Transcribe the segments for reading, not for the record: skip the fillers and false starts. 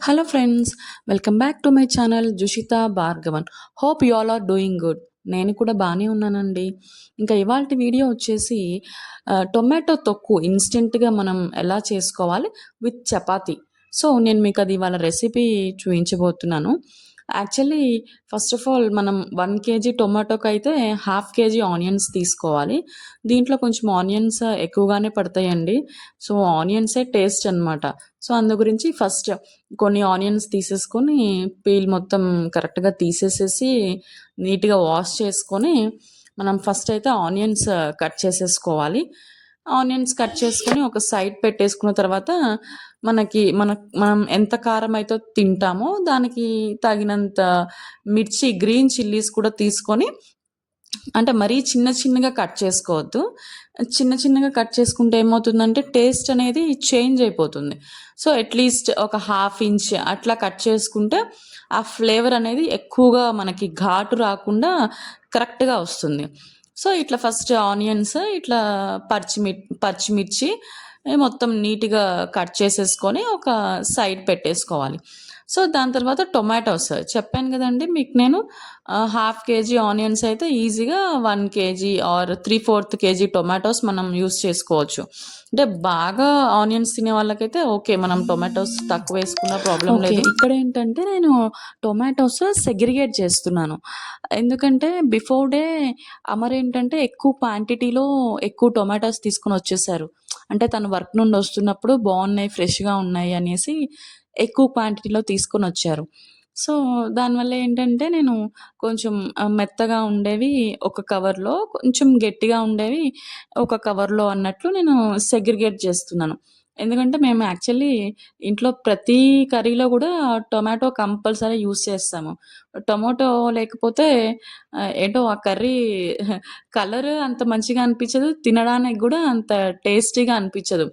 Hello friends, welcome back to my channel Jushitha Bhargavan. Hope you all are doing good. నేను కూడా బాగానే ఉన్నానండి. ఇంకా ఇవాల్టి వీడియో వచ్చేసి టొమాటో తొక్కు ఇన్స్టెంట్గా మనం ఎలా చేసుకోవాలి విత్ చపాతీ. సో నేను మీకు అది ఇవాళ రెసిపీ చూపించబోతున్నాను. యాక్చువల్లీ ఫస్ట్ ఆఫ్ ఆల్ మనం 1 కేజీ టొమాటోకైతే హాఫ్ కేజీ ఆనియన్స్ తీసుకోవాలి. దీంట్లో కొంచెం ఆనియన్స్ ఎక్కువగానే పడతాయండి. సో ఆనియన్సే టేస్ట్ అనమాట. సో అందు గురించి ఫస్ట్ కొన్ని ఆనియన్స్ తీసేసుకొని పీల్ మొత్తం కరెక్ట్గా తీసేసేసి నీట్గా వాష్ చేసుకొని మనం ఫస్ట్ అయితే ఆనియన్స్ కట్ చేసేసుకోవాలి. ఆనియన్స్ కట్ చేసుకొని ఒక సైడ్ పెట్టేసుకున్న తర్వాత మనం ఎంత కారం అయితే తింటామో దానికి తగినంత మిర్చి గ్రీన్ చిల్లీస్ కూడా తీసుకొని, అంటే మరీ చిన్న చిన్నగా కట్ చేసుకోవద్దు. చిన్న చిన్నగా కట్ చేసుకుంటే ఏమవుతుందంటే టేస్ట్ అనేది చేంజ్ అయిపోతుంది. సో అట్లీస్ట్ ఒక హాఫ్ ఇంచ్ అట్లా కట్ చేసుకుంటే ఆ ఫ్లేవర్ అనేది ఎక్కువగా మనకి ఘాటు రాకుండా కరెక్ట్గా వస్తుంది. సో ఇట్లా ఫస్ట్ ఆనియన్స్ ఇట్లా పచ్చిమిర్చి మొత్తం నీట్గా కట్ చేసేసుకొని ఒక సైడ్ పెట్టేసుకోవాలి. సో దాని తర్వాత టొమాటోస్ చెప్పాను కదండి మీకు నేను, హాఫ్ కేజీ ఆనియన్స్ అయితే ఈజీగా 1 కేజీ ఆర్ 3/4 కేజీ టొమాటోస్ మనం యూస్ చేసుకోవచ్చు. అంటే బాగా ఆనియన్స్ తినే వాళ్ళకైతే ఓకే, మనం టొమాటోస్ తక్కువ వేసుకున్న ప్రాబ్లం లేదు. ఇక్కడ ఏంటంటే నేను టొమాటోస్ సెగ్రిగేట్ చేస్తున్నాను. ఎందుకంటే బిఫోర్ డే అమర్ ఏంటంటే ఎక్కువ క్వాంటిటీలో ఎక్కువ టొమాటోస్ తీసుకొని వచ్చేసారు. అంటే తను వర్క్ నుండి వస్తున్నప్పుడు బాగున్నాయి, ఫ్రెష్గా ఉన్నాయి అనేసి ఎక్కువ క్వాంటిటీలో తీసుకొని వచ్చారు. సో దానివల్ల ఏంటంటే నేను కొంచెం మెత్తగా ఉండేవి ఒక కవర్లో, కొంచెం గట్టిగా ఉండేవి ఒక కవర్లో అన్నట్లు నేను సెగ్రిగేట్ చేస్తున్నాను. ఎందుకంటే మేము యాక్చువల్లీ ఇంట్లో ప్రతి కర్రీలో కూడా టొమాటో కంపల్సరీ యూస్ చేస్తాము. టొమాటో లేకపోతే ఏంటో ఆ కర్రీ కలర్ అంత మంచిగా అనిపించదు, తినడానికి కూడా అంత టేస్టీగా అనిపించదు.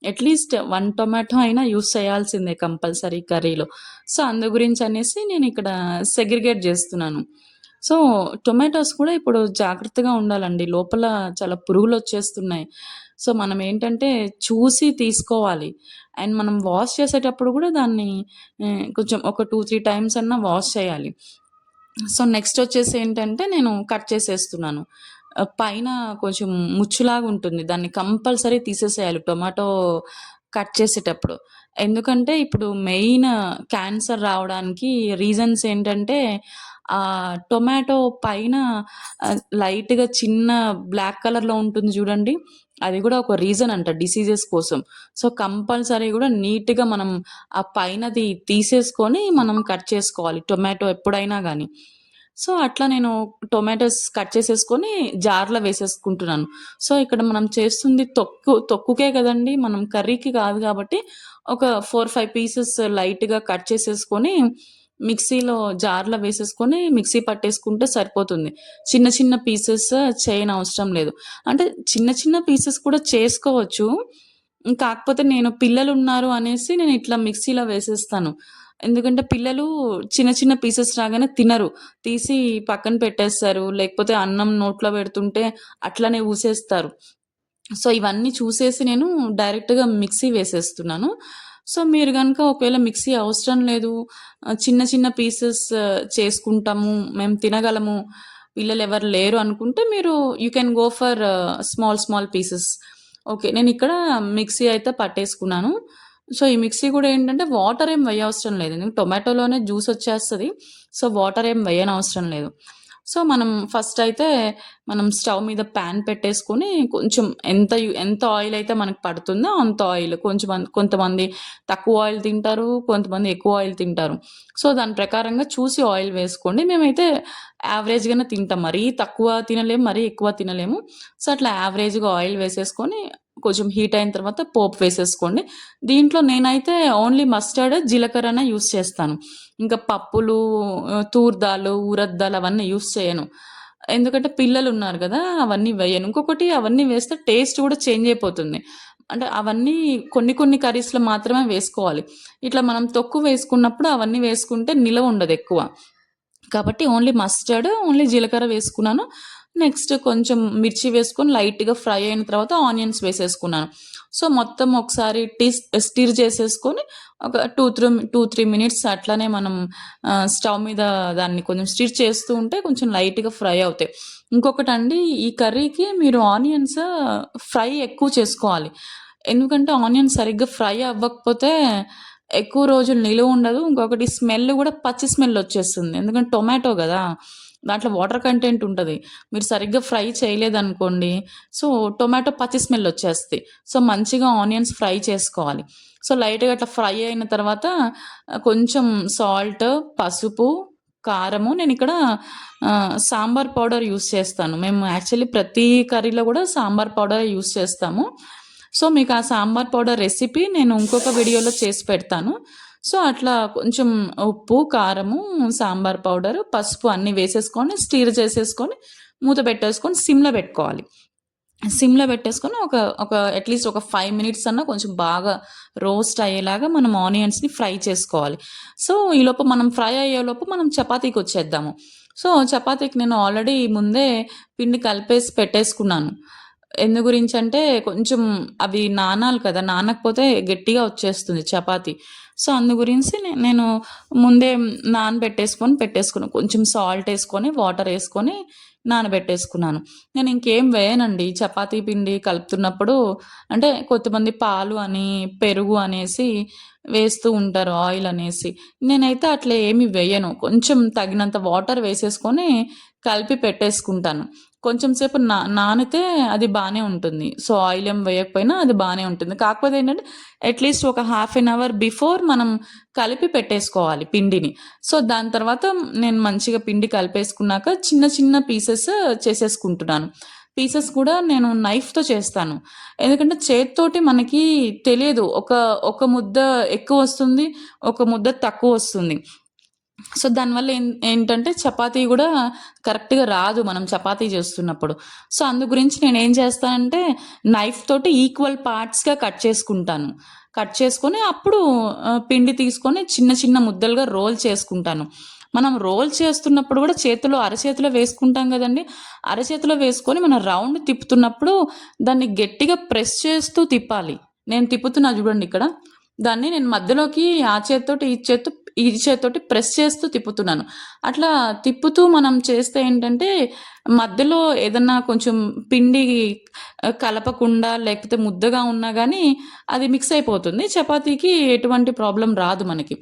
అట్లీస్ట్ 1 టొమాటో అయినా యూస్ చేయాల్సిందే కంపల్సరీ కర్రీలో. సో అందు గురించి అనేసి నేను ఇక్కడ సెగ్రిగేట్ చేస్తున్నాను. సో టొమాటోస్ కూడా ఇప్పుడు జాగ్రత్తగా ఉండాలండి. లోపల చాలా పురుగులు వచ్చేస్తున్నాయి. సో మనం ఏంటంటే చూసి తీసుకోవాలి. అండ్ మనం వాష్ చేసేటప్పుడు కూడా దాన్ని కొంచెం ఒక 2, 3 టైమ్స్ అన్నా వాష్ చేయాలి. సో నెక్స్ట్ వచ్చేసి ఏంటంటే నేను కట్ చేసేస్తున్నాను. పైన కొంచెం ముచ్చులాగా ఉంటుంది. దాన్ని కంపల్సరీ తీసేసేయాలి టొమాటో కట్ చేసేటప్పుడు. ఎందుకంటే ఇప్పుడు మెయిన్ క్యాన్సర్ రావడానికి రీజన్స్ ఏంటంటే టొమాటో పైన లైట్‌గా చిన్న బ్లాక్ కలర్‌లో ఉంటుంది చూడండి. అది కూడా ఒక రీజన్ అంట డిసీజెస్ కోసం. సో కంపల్సరీ కూడా నీట్‌గా మనం ఆ పైనది తీసేసుకొని మనం కట్ చేసుకోవాలి టొమాటో ఎప్పుడైనా గానీ. సో అట్లా నేను టొమాటోస్ కట్ చేసేసుకొని జార్‌లో వేసేసుకుంటున్నాను. సో ఇక్కడ మనం చేస్తుంది తొక్కుకే కదండీ! మనం కర్రీకి కాదు కాబట్టి ఒక 4, 5 పీసెస్ లైట్‌గా కట్ చేసేసుకొని మిక్సీలో జార్‌లో వేసేసుకొని మిక్సీ పట్టేసుకుంటే సరిపోతుంది. చిన్న చిన్న పీసెస్ చేయనవసరం లేదు. అంటే చిన్న చిన్న పీసెస్ కూడా చేసుకోవచ్చు. కాకపోతే నేను పిల్లలున్నారు అనేసి నేను ఇట్లా మిక్సీలో వేసేస్తాను. ఎందుకంటే పిల్లలు చిన్న చిన్న పీసెస్ రాగానే తినరు. తీసి పక్కన పెట్టేస్తారు. లేకపోతే అన్నం నోట్లో పెడుతుంటే అట్లనే ఊసేస్తారు. సో ఇవన్నీ చూసేసి నేను డైరెక్ట్‌గా మిక్సీ వేసేస్తున్నాను. సో మీరు గనుక ఒకవేళ మిక్సీ అవసరం లేదు, చిన్న చిన్న పీసెస్ చేసుకుంటాము, మేము తినగలము, పిల్లలెవరు లేరు అనుకుంటే మీరు you can go for small pieces. Okay. నేనిక్కడ మిక్సీ అయితే పట్టేసుకున్నాను. సో ఈ మిక్సీ కూడా ఏంటంటే వాటర్ ఏం వేయవసరం లేదు. ఎందుకంటే టొమాటోలోనే జ్యూస్ వచ్చేస్తది. సో వాటర్ ఏం వేయనవసరం లేదు. సో మనం ఫస్ట్ అయితే మనం స్టవ్ మీద ప్యాన్ పెట్టేసుకొని కొంచెం ఎంత ఆయిల్ అయితే మనకు పడుతుందో అంత ఆయిల్, కొంతమంది తక్కువ ఆయిల్ తింటారు, కొంతమంది ఎక్కువ ఆయిల్ తింటారు. సో దాని ప్రకారంగా చూసి ఆయిల్ వేసుకోండి. మేమైతే యావరేజ్‌గానే తింటాం. మరీ తక్కువ తినలేము, మరీ ఎక్కువ తినలేము. సో అట్లా యావరేజ్‌గా ఆయిల్ వేసేసుకొని కొంచెం హీట్ అయిన తర్వాత పోపు వేసేసుకోండి. దీంట్లో నేనైతే ఓన్లీ మస్టర్డ్, జీలకర్రనే యూజ్ చేస్తాను. ఇంకా పప్పులు, తూర్ దాల్, ఉరద్ దాల్ అవన్నీ యూజ్ చేయను. ఎందుకంటే పిల్లలున్నారు గదా! అవన్నీ వేయను. ఇంకొకటి అవన్నీ వేస్తే టేస్ట్ కూడా చేంజ్ అయిపోతుంది. అంటే అవన్నీ కొన్ని కర్రీస్‌లో మాత్రమే వేసుకోవాలి. ఇట్లా మనం తొక్కు వేసుకున్నప్పుడు అవన్నీ వేసుకుంటే నిలవ ఉండదెక్కువ. కాబట్టి ఓన్లీ మస్టర్డ్, ఓన్లీ జీలకర్ర వేసుకున్నాను. నెక్స్ట్ కొంచెం మిర్చి వేసుకొని లైట్‌గా ఫ్రై అయిన తర్వాత ఆనియన్స్ వేసేసుకున్నాను. సో మొత్తం ఒకసారి స్టిర్ చేసేసుకొని ఒక 2, 3 మినిట్స్ అట్లానే మనం స్టవ్ మీద దాన్ని కొంచెం స్టిర్ చేస్తూ ఉంటే కొంచెం లైట్‌గా ఫ్రై అవుతాయి. ఇంకొకటండి, ఈ కర్రీకి మీరు ఆనియన్స్ ఫ్రై ఎక్కువ చేసుకోవాలి. ఎందుకంటే ఆనియన్ సరిగ్గా ఫ్రై అవ్వకపోతే ఎక్కువ రోజులు నిలువుండదు. ఇంకొకటి స్మెల్ గూడా పచ్చి స్మెల్లొచ్చేస్తుంది. ఎందుకంటే టొమాటో గదా! దాంట్లో వాటర్ కంటెంట్ ఉంటది. మీరు సరిగ్గా ఫ్రై చేయలేదనుకోండి, సో, టొమాటో పచ్చి స్మెల్లొచ్చేస్తది. సో, మంచిగా ఆనియన్స్ ఫ్రై చేసుకోవాలి. సో, లైట్‌గా అట్లా ఫ్రై అయిన తర్వాత కొంచెం సాల్ట్, పసుపు, కారము నేనిక్కడ సాంబార్ పౌడర్ యూజ్ చేస్తాను. మేము యాక్చువల్లీ ప్రతి కర్రీలో గూడా సాంబార్ పౌడరే యూజ్ చేస్తాము. సో, మీకు ఆ సాంబార్ పౌడర్ రెసిపీ నేను ఇంకొక వీడియోలో చేసి పెడతాను. సో, అట్లా కొంచెం ఉప్పు, కారము, సాంబార్ పౌడరు, పసుపు అన్నీ వేసేసుకొని స్టీర్ చేసేసుకొని మూత పెట్టేసుకొని సిమ్‌లో పెట్టుకోవాలి. సిమ్‌లో పెట్టేసుకొని ఒక ఒక అట్‌లీస్ట్ ఒక 5 మినిట్స్ అన్నా కొంచెం బాగా రోస్ట్ అయ్యేలాగా మనం ఆనియన్స్‌ని ఫ్రై చేసుకోవాలి. సో, ఈలోపు మనం ఫ్రై అయ్యేలోపు మనం చపాతీకొచ్చేద్దాము. సో, చపాతీకి నేను ఆల్రెడీ ముందే పిండి కలిపేసి పెట్టేసుకున్నాను. ఎందు గురించంటే కొంచెం అవి నానాలి కదా! నానకపోతే గట్టిగా వచ్చేస్తుంది చపాతీ. సో, అందు గురించి నేను ముందే పెట్టేసుకున్నాను. కొంచెం సాల్టేసుకొని, వాటరేసుకొని నానబెట్టేసుకున్నాను. నేను ఇంకేం వేయనండి చపాతీ పిండి కలుపుతున్నప్పుడు. అంటే కొంతమంది పాలు అని, పెరుగు అనేసి వేస్తూ ఉంటారు ఆయిలనేసి. నేనైతే అట్లా ఏమి వేయను. కొంచెం తగినంత వాటర్ వేసేసుకొని కలిపి పెట్టేసుకుంటాను. కొంచెం సేపు నానితే అది బానే ఉంటుంది. సో, ఆయిలేం వేయకపోయినా అది బానే ఉంటుంది. కాకపోతే ఏంటంటే అట్‌లీస్ట్ ఒక హాఫ్ ఎన్ అవర్ బిఫోర్ మనం కలిపి పెట్టేసుకోవాలి పిండిని. సో, దాని తర్వాత నేను మంచిగా పిండి కలిపేసుకున్నాక చిన్న చిన్న పీసెస్ చేసేసుకుంటున్నాను. పీసెస్ కూడా నేను నైఫ్‌తో చేస్తాను. ఎందుకంటే చేత్తోటి మనకి తెలియదు. ఒక ముద్ద ఎక్కువొస్తుంది, ఒక ముద్ద తక్కువొస్తుంది. సో, దానివల్ల ఏంటంటే చపాతీ గూడా కరెక్ట్‌గా రాదు మనం చపాతీ చేస్తున్నప్పుడు. సో, అందు గురించి నేనేం చేస్తానంటే నైఫ్ తోటి ఈక్వల్ పార్ట్స్‌గా కట్ చేసుకుంటాను. కట్ చేసుకొని అప్పుడు పిండి తీసుకొని చిన్న చిన్న ముద్దలుగా రోల్ చేసుకుంటాను. మనం రోల్ చేస్తున్నప్పుడు గూడా అరచేతిలో వేసుకుంటాం గదండీ! అరచేతిలో వేసుకొని మనం రౌండ్ తిప్పుతున్నప్పుడు దాన్ని గట్టిగా ప్రెస్ చేస్తూ తిప్పాలి. నేను తిప్పుతున్నా జూడండి ఇక్కడ. దాన్ని నేను మధ్యలోకి ఆ చేత్తోటి, ఈ చేత్తోటి ప్రెస్ చేస్తూ తిప్పుతున్నాను. అట్లా తిప్పుతూ మనం చేస్తే ఏంటంటే, మధ్యలో ఏదన్నా కొంచెం పిండి కలపకుండా లేకపోతే ముద్దగా ఉన్నా గానీ, అది మిక్స్ అయిపోతుంది. చపాతీకి ఎటువంటి ప్రాబ్లమ్ రాదు మనకి.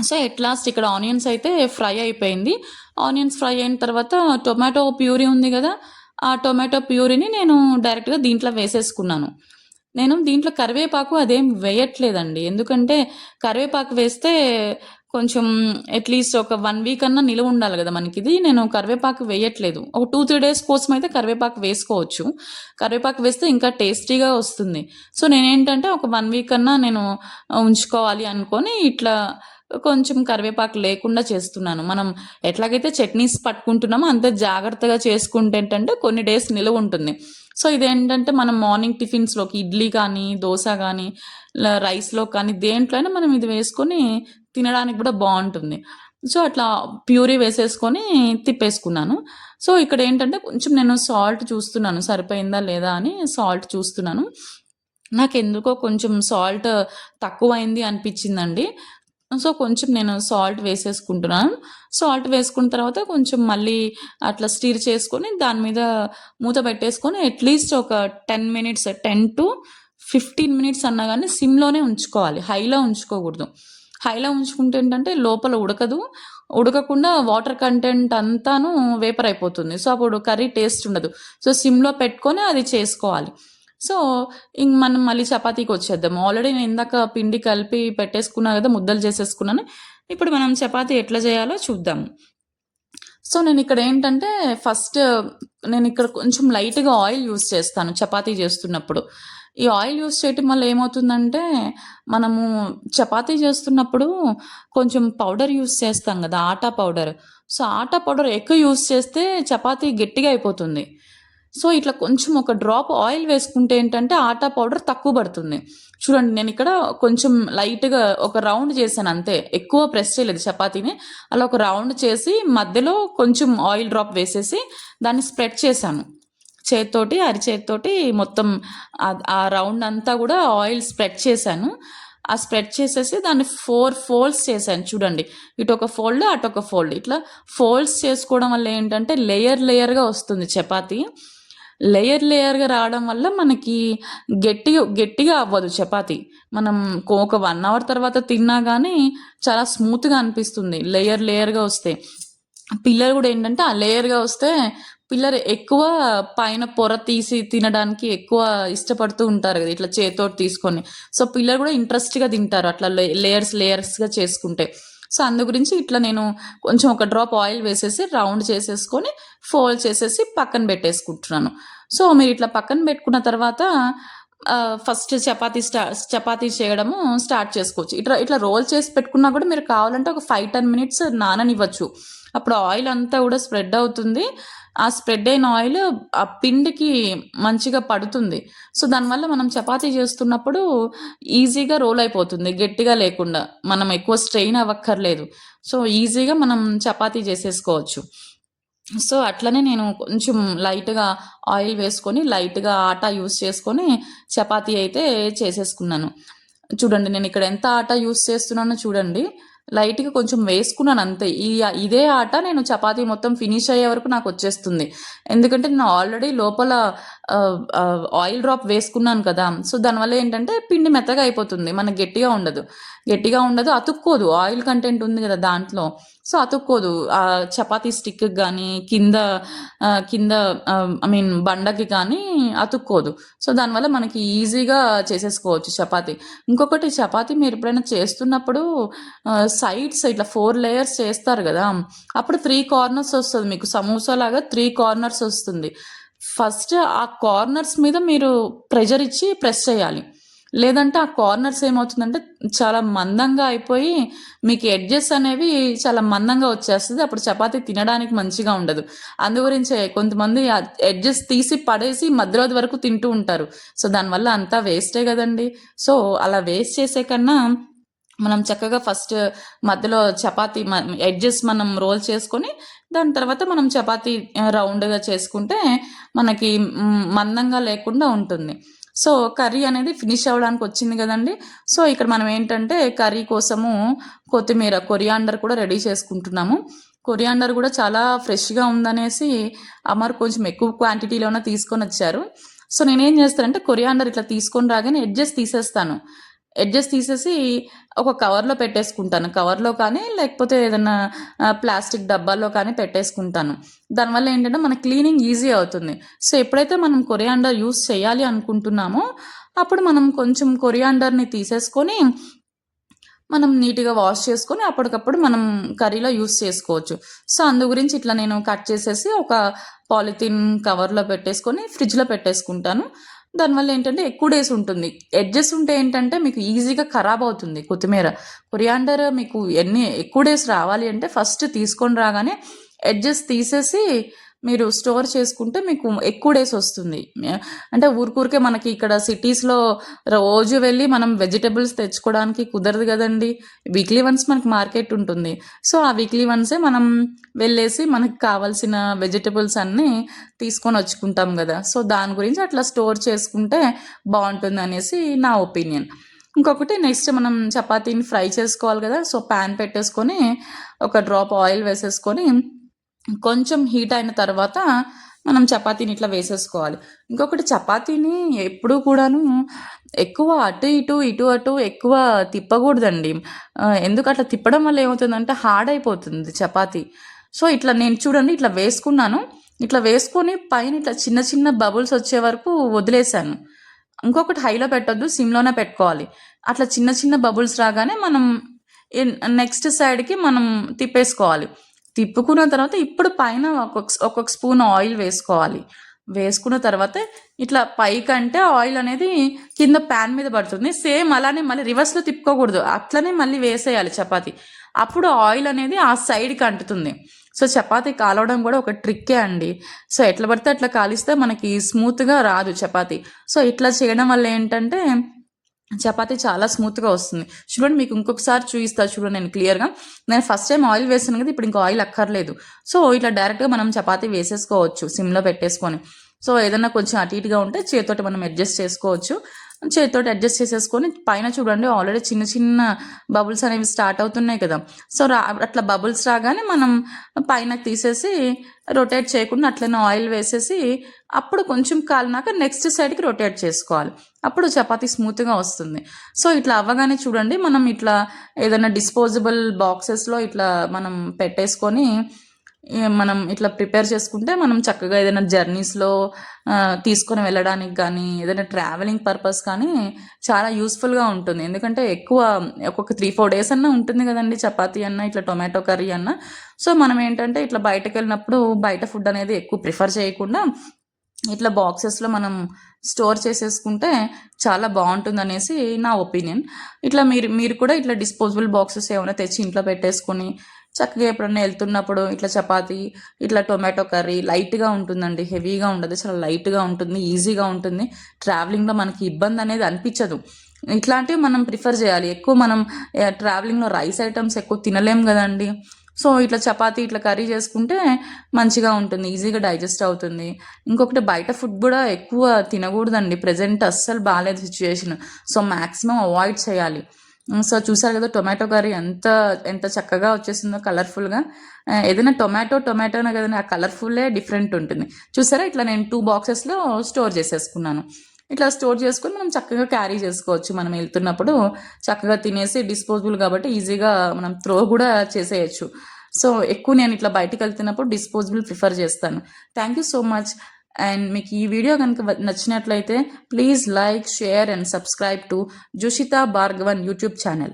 సో, ఎట్ లాస్ట్ ఇక్కడ ఆనియన్స్ అయితే ఫ్రై అయిపోయింది. ఆనియన్స్ ఫ్రై అయిన తర్వాత టొమాటో ప్యూరీ ఉంది గదా! ఆ టొమాటో ప్యూరీని నేను డైరెక్ట్‌గా దీంట్లో వేసేసుకున్నాను. నేను దీంట్లో కరివేపాకు అదేం వేయట్లేదండి. ఎందుకంటే కరివేపాకు వేస్తే కొంచెం అట్‌లీస్ట్ ఒక 1 వీక్ అన్నా నిలువుండాలి గదా మనకిది. నేను కరివేపాకు వేయట్లేదు. ఒక 2, 3 డేస్ కోసమయితే కరివేపాకు వేసుకోవచ్చు. కరివేపాకు వేస్తే ఇంకా టేస్టీగా వస్తుంది. సో, నేనేంటంటే ఒక 1 వీక్ అన్నా నేను ఉంచుకోవాలి అనుకోని ఇట్లా కొంచెం కరివేపాకు లేకుండా చేస్తున్నాను. మనం ఎట్లాగైతే చట్నీస్ పట్టుకుంటున్నామో అంతే జాగ్రత్తగా చేసుకుంటే ఏంటంటే కొన్ని డేస్ నిలువుంటుంది. సో, ఇదేంటంటే మనం మార్నింగ్ టిఫిన్స్‌లోకి ఇడ్లీ కానీ, దోస గానీ, రైస్‌లో కానీ దేంట్లో అయినా మనం ఇది వేసుకొని తినడానికి గూడా బావుంటుంది. సో, అట్లా ప్యూరీ వేసేసుకొని తిప్పేసుకున్నాను. సో, ఇక్కడేంటంటే కొంచెం నేను సాల్ట్ చూస్తున్నాను సరిపోయిందా లేదా అని సాల్ట్ చూస్తున్నాను. నాకెందుకో కొంచెం సాల్ట్ తక్కువైంది అనిపిచ్చిందండి. సో, కొంచెం నేను సాల్ట్ వేసేసుకుంటున్నాను. సాల్ట్ వేసుకున్న తర్వాత కొంచెం మళ్ళీ అట్లా స్టిర్ చేసుకొని దాని మీద మూత పెట్టేసుకొని అట్‌లీస్ట్ ఒక 10-15 మినిట్స్ అన్నా గానీ సిమ్‌లోనే ఉంచుకోవాలి. హైలో ఉంచుకోకూడదు. హైలో ఉంచుకుంటే ఏంటంటే లోపల ఉడకదు. ఉడకకుండా వాటర్ కంటెంట్ అంతాను వేపర్ అయిపోతుంది. సో, అప్పుడు కర్రీ టేస్ట్ ఉండదు. సో, సిమ్‌లో పెట్టుకొని అది చేసుకోవాలి. సో, మనం మళ్ళీ చపాతీకొచ్చేద్దాం. ఆల్రెడీ నేను ఇందాక పిండి కలిపి పెట్టేసుకున్నా గదా! ముద్దలు చేసేసుకున్నాను. ఇప్పుడు మనం చపాతీ ఎట్లా జేయాలో చూద్దాం. సో, నేనిక్కడేంటంటే నేనిక్కడ కొంచెం లైట్‌గా ఆయిల్ యూజ్ చేస్తాను చపాతీ జేస్తున్నప్పుడు. ఈ ఆయిల్ యూజ్ చేయటం వల్ల ఏమవుతుందంటే, మనము చపాతీ చేస్తున్నప్పుడు కొంచెం పౌడర్ యూజ్ చేస్తాం గదా! ఆటా పౌడర్. సో, ఆటా పౌడర్ ఎక్కువ యూజ్ చేస్తే చపాతీ గట్టిగా అయిపోతుంది. సో, ఇట్లా కొంచెం ఒక డ్రాప్ ఆయిల్ వేసుకుంటే ఏంటంటే, ఆటా పౌడర్ తక్కువ పడుతుంది. చూడండి నేనిక్కడ కొంచెం లైట్‌గా ఒక రౌండ్ చేశానంతే. ఎక్కువ ప్రెస్ చేయలేదు చపాతీని. అలా ఒక రౌండ్ చేసి మధ్యలో కొంచెం ఆయిల్ డ్రాప్ వేసేసి దాన్ని స్ప్రెడ్ చేశాను. అరిచేత్తోటి మొత్తం ఆ రౌండ్ అంతా గూడా ఆయిల్ స్ప్రెడ్ చేశాను. ఆ స్ప్రెడ్ చేసేసి దాన్ని 4 ఫోల్డ్స్ చేశాను చూడండి. ఇటొక ఫోల్డ్, అటొక ఫోల్డ్. ఇట్లా ఫోల్డ్స్ చేసుకోవడం వల్ల ఏంటంటే లేయర్‌గా వస్తుంది చపాతీ. లేయర్‌గా రావడం వల్ల మనకి గట్టిగా అవ్వదు చపాతీ. మనం ఒక 1 అవర్ తర్వాత తిన్నా గానీ చాలా స్మూత్‌గా అనిపిస్తుంది లేయర్‌గా వస్తే. పిల్లలు గూడా ఏంటంటే ఆ లేయర్‌గా వస్తే పిల్లలు ఎక్కువ పైన పొర తీసి తినడానికి ఎక్కువ ఇష్టపడుతూ ఉంటారు గదా! ఇట్లా చేత్తోటి తీసుకొని. సో, పిల్లలు గూడా ఇంట్రెస్ట్‌గా తింటారు అట్లా లేయర్స్‌గా చేసుకుంటే. సో, అందు గురించి ఇట్లా నేను కొంచెం ఒక డ్రాప్ ఆయిల్ వేసేసి రౌండ్ చేసేసుకొని ఫోల్డ్ చేసేసి పక్కన పెట్టేసుకుంటున్నాను. సో, మీరిట్లా పక్కన పెట్టుకున్న తర్వాత ఫస్ట్ చపాతీ చేయడము స్టార్ట్ చేసుకోవచ్చు. ఇట్లా రోల్ చేసి పెట్టుకున్నా గూడా మీరు కావాలంటే ఒక 5, 10 మినిట్స్ నాననివ్వచ్చు. అప్పుడు ఆయిల్ అంతా గూడా స్ప్రెడ్ అవుతుంది. ఆ స్ప్రెడ్ అయిన ఆయిల్ ఆ పిండికి మంచిగా పడుతుంది. సో, దానివల్ల మనం చపాతీ చేస్తున్నప్పుడు ఈజీగా రోల్ అయిపోతుంది గట్టిగా లేకుండా. మనం ఎక్కువ స్ట్రెయిన్ అవ్వక్కర్లేదు. సో, ఈజీగా మనం చపాతీ చేసేసుకోవచ్చు. సో, అట్లనే నేను కొంచెం లైట్‌గా ఆయిల్ వేసుకొని, లైట్‌గా ఆటా యూజ్ చేసుకొని చపాతీ అయితే చేసేసుకున్నాను. చూడండి నేనిక్కడ ఎంత ఆటా యూజ్ చేస్తున్నానో చూడండి. లైట్‌గా కొంచెం వేసుకున్నాను అంతే. ఇదే ఆట నేను చపాతీ మొత్తం ఫినిష్ అయ్యే వరకు నాకొచ్చేస్తుంది. ఎందుకంటే నేను ఆల్రెడీ లోపల ఆయిల్ డ్రాప్ వేసుకున్నాను కదా! సో, దానివల్ల ఏంటంటే పిండి మెత్తగా అయిపోతుంది. మనకు గట్టిగా ఉండదు, అతుక్కోదు. ఆయిల్ కంటెంట్ ఉంది గదా దాంట్లో. సో, అతుక్కోదు. చపాతీ స్టిక్‌కి గానీ, కింద ఐ మీన్ బండకి కానీ అతుక్కోదు. సో, దానివల్ల మనకి ఈజీగా చేసేసుకోవచ్చు చపాతీ. ఇంకొకటి చపాతీ మీరెప్పుడైనా చేస్తున్నప్పుడు సైడ్స్ ఇట్లా 4 లేయర్స్ చేస్తారు గదా! అప్పుడు 3 కార్నర్స్ ఒస్తది మీకు. సమోసాలాగా 3 కార్నర్స్ ఒస్తుంది. ఫస్ట్ ఆ కార్నర్స్ మీద మీరు ప్రెషర్ ఇచ్చి ప్రెస్ చేయాలి. లేదంటే ఆ కార్నర్స్ ఏమవుతుందంటే చాలా మందంగా అయిపోయి మీకు ఎడ్జెస్ అనేవి చాలా మందంగా వచ్చేస్తది. అప్పుడు చపాతీ తినడానికి మంచిగా ఉండదు. అందు గురించే కొంతమంది ఆ ఎడ్జెస్ తీసి పడేసి మధ్యలోది వరకు తింటూ ఉంటారు. సో, దానివల్ల అంతా వేస్టే గదండీ! సో, అలా వేస్ట్ చేసే కన్నా మనం చక్కగా ఫస్ట్ మధ్యలో చపాతీ ఎడ్జెస్ మనం రోల్ చేసుకొని, దాని తర్వాత మనం చపాతీ రౌండ్‌గా చేసుకుంటే మనకి మందంగా లేకుండా ఉంటుంది. సో, కర్రీ అనేది ఫినిష్ అవ్వడానికొచ్చింది గదండీ! సో, ఇక్కడ మనం ఏంటంటే కర్రీ కోసము కొరియాండర్ కూడా రెడీ చేసుకుంటున్నాము. కొరియాండర్ గూడా చాలా ఫ్రెష్‌గా ఉందనేసి అమర్ కొంచెం ఎక్కువ క్వాంటిటీలోనే తీసుకొనొచ్చారు. సో, నేనేం జేస్తానంటే కొరియాండర్ ఇట్లా తీసుకొని రాగానే ఎడ్జెస్ తీసేస్తాను. ఎడ్జెస్ తీసేసి ఒక కవర్‌లో పెట్టేసుకుంటాను. కవర్‌లో కానీ, లేకపోతే ఏదన్నా ప్లాస్టిక్ డబ్బాల్లో కానీ పెట్టేసుకుంటాను. దానివల్ల ఏంటంటే మన క్లీనింగ్ ఈజీ అవుతుంది. సో, ఎప్పుడైతే మనం కొరియాండర్ యూజ్ చేయాలి అనుకుంటున్నామో, అప్పుడు మనం కొంచెం కొరియాండర్‌ని తీసేసుకొని, మనం నీట్‌గా వాష్ చేసుకొని అప్పటికప్పుడు మనం కర్రీలో యూజ్ చేసుకోవచ్చు. సో, అందు గురించి ఇట్లా నేను కట్ చేసేసి ఒక పాలిథీన్ కవర్‌లో పెట్టేసుకొని ఫ్రిడ్జ్‌లో పెట్టేసుకుంటాను. దానివల్ల ఏంటంటే ఎక్కువ డేస్ ఉంటుంది. ఎడ్జెస్ ఉంటే ఏంటంటే మీకు ఈజీగా ఖరాబ్ అవుతుంది కొత్తిమీర. కొరియాండర్ మీకు ఎక్కువ డేస్ రావాలి అంటే ఫస్ట్ తీసుకొని రాగానే ఎడ్జెస్ తీసేసి మీరు స్టోర్ చేసుకుంటే మీకు ఎక్కువ డేస్ వస్తుంది. అంటే ఊరికే మనకి ఇక్కడ సిటీస్‌లో రోజు వెళ్ళి మనం వెజిటబుల్స్ తెచ్చుకోవడానికి కుదరదు గదండీ! వీక్లీ వన్స్ మనకి మార్కెట్ ఉంటుంది. సో, ఆ వీక్లీ వన్సే మనం వెళ్ళేసి మనకు కావాల్సిన వెజిటబుల్స్ అన్నీ తీసుకొనొచ్చుకుంటాం గదా! సో, దాని గురించి అట్లా స్టోర్ చేసుకుంటే బావుంటుందనేసి నా ఒపీనియన్. ఇంకొకటి నెక్స్ట్ మనం చపాతీని ఫ్రై చేసుకోవాలి గదా! సో, పాన్ పెట్టేసుకొని ఒక డ్రాప్ ఆయిల్ వేసేసుకొని కొంచెం హీట్ అయిన తర్వాత మనం చపాతీని ఇట్లా వేసేసుకోవాలి. ఇంకొకటి చపాతీని ఎప్పుడూ కూడాను ఎక్కువ ఇటు అటు ఎక్కువ తిప్పకూడదండి. ఎందుకు అట్లా తిప్పడం వల్ల ఏమవుతుందంటే హార్డ్ అయిపోతుంది చపాతీ. సో, ఇట్లా నేను చూడండి ఇట్లా వేసుకున్నాను. ఇట్లా వేసుకొని పైన ఇట్లా చిన్న చిన్న బబుల్స్ వచ్చే వరకు వదిలేసాను. ఇంకొకటి హైలో పెట్టొద్దు, సిమ్‌లోనే పెట్టుకోవాలి. అట్లా చిన్న చిన్న బబుల్స్ రాగానే మనం నెక్స్ట్ సైడ్‌కి మనం తిప్పేసుకోవాలి. తిప్పుకున్న తర్వాత ఇప్పుడు పైన ఒక్కొక్క స్పూన్ ఆయిల్ వేసుకోవాలి. వేసుకున్న తర్వాత ఇట్లా పైకంటే ఆయిల్ అనేది కింద పాన్ మీద పడుతుంది. సేమ్ అలానే మళ్ళీ రివర్స్‌లో తిప్పుకోకూడదు. అట్లనే మళ్ళీ వేసేయాలి చపాతీ. అప్పుడు ఆయిల్ అనేది ఆ సైడ్‌కి అంటుతుంది. సో, చపాతీ కాలవడం కూడా ఒక ట్రిక్కే అండి. సో, ఎట్లా పడితే అట్లా కాలిస్తే మనకి స్మూత్‌గా రాదు చపాతీ. సో, ఇట్లా చేయడం వల్ల ఏంటంటే చపాతీ చాలా స్మూత్‌గా వస్తుంది. చూడండి మీకు ఇంకొకసారి చూయిస్తా చూడండి నేను క్లియర్‌గా. నేను ఫస్ట్ టైమ్ ఆయిల్ వేసాను కదా! ఇప్పుడు ఇంక ఆయిల్ అక్కర్లేదు. సో, ఇట్లా డైరెక్ట్‌గా మనం చపాతీ వేసేసుకోవచ్చు సిమ్‌లో పెట్టేసుకొని. సో, ఏదన్నా కొంచెం అటు ఇటుగా ఉంటే చేత్తోటి మనం అడ్జస్ట్ చేసుకోవచ్చు. చేతితోటి అడ్జస్ట్ చేసేసుకొని పైన చూడండి ఆల్రెడీ చిన్న చిన్న బబుల్స్ అనేవి స్టార్ట్ అవుతున్నాయి కదా. సో అట్లా బబుల్స్ రాగానే మనం పైన తీసేసి రొటేట్ చేయకుండా అట్లనే ఆయిల్ వేసేసి అప్పుడు కొంచెం కాలినాక నెక్స్ట్ సైడ్కి రొటేట్ చేసుకోవాలి. అప్పుడు చపాతీ స్మూత్గా వస్తుంది. సో ఇట్లా అవ్వగానే చూడండి మనం ఇట్లా ఏదైనా డిస్పోజబుల్ బాక్సెస్లో ఇట్లా మనం పెట్టేసుకొని మనం ఇట్లా ప్రిపేర్ చేసుకుంటే మనం చక్కగా ఏదైనా జర్నీస్లో తీసుకొని వెళ్ళడానికి కానీ ఏదైనా ట్రావెలింగ్ పర్పస్ కానీ చాలా యూస్ఫుల్గా ఉంటుంది. ఎందుకంటే ఎక్కువ ఒక్కొక్క 3-4 డేస్ అన్నా ఉంటుంది కదండి చపాతీ అన్న ఇట్లా టొమాటో కర్రీ అన్న. సో మనం ఏంటంటే ఇట్లా బయటకు వెళ్ళినప్పుడు బయట ఫుడ్ అనేది ఎక్కువ ప్రిఫర్ చేయకుండా ఇట్లా బాక్సెస్లో మనం స్టోర్ చేసేసుకుంటే చాలా బాగుంటుంది అనేసి నా ఒపీనియన్. ఇట్లా మీరు కూడా ఇట్లా డిస్పోజబుల్ బాక్సెస్ ఏమైనా తెచ్చి ఇంట్లో పెట్టేసుకొని చక్కగా ఎప్పుడన్నా వెళ్తున్నప్పుడు ఇట్లా చపాతీ ఇట్లా టొమాటో కర్రీ లైట్గా ఉంటుందండి, హెవీగా ఉండదు, చాలా లైట్గా ఉంటుంది, ఈజీగా ఉంటుంది. ట్రావెలింగ్లో మనకి ఇబ్బంది అనేది అనిపించదు. ఇట్లాంటివి మనం ప్రిఫర్ చేయాలి. ఎక్కువ మనం ట్రావెలింగ్లో రైస్ ఐటమ్స్ ఎక్కువ తినలేం కదండి. సో ఇట్లా చపాతీ ఇట్లా కర్రీ చేసుకుంటే మంచిగా ఉంటుంది, ఈజీగా డైజెస్ట్ అవుతుంది. ఇంకొకటి బయట ఫుడ్ కూడా ఎక్కువ తినకూడదండి. ప్రజెంట్ అస్సలు బాగాలేదు సిచ్యువేషన్. సో మ్యాక్సిమం అవాయిడ్ చేయాలి. సో చూసారు కదా టొమాటో కర్రీ ఎంత ఎంత చక్కగా వచ్చేసిందో కలర్ఫుల్గా. ఏదైనా టొమాటోనే కదండి, ఆ కలర్ఫుల్లే డిఫరెంట్ ఉంటుంది. చూసారా ఇట్లా నేను 2 బాక్సెస్లో స్టోర్ చేసేసుకున్నాను. ఇట్లా స్టోర్ చేసుకొని మనం చక్కగా క్యారీ చేసుకోవచ్చు. మనం వెళ్తున్నప్పుడు చక్కగా తినేసి డిస్పోజబుల్ కాబట్టి ఈజీగా మనం త్రో కూడా చేసేయచ్చు. సో ఎక్కువ నేను ఇట్లా బయటికి వెళ్తున్నప్పుడు డిస్పోజబుల్ ప్రిఫర్ చేస్తాను. Thank you so much. And మీకు ఈ వీడియో కనుక నచ్చినట్లయితే please like, share and subscribe to Jushitha Bhargavan YouTube channel.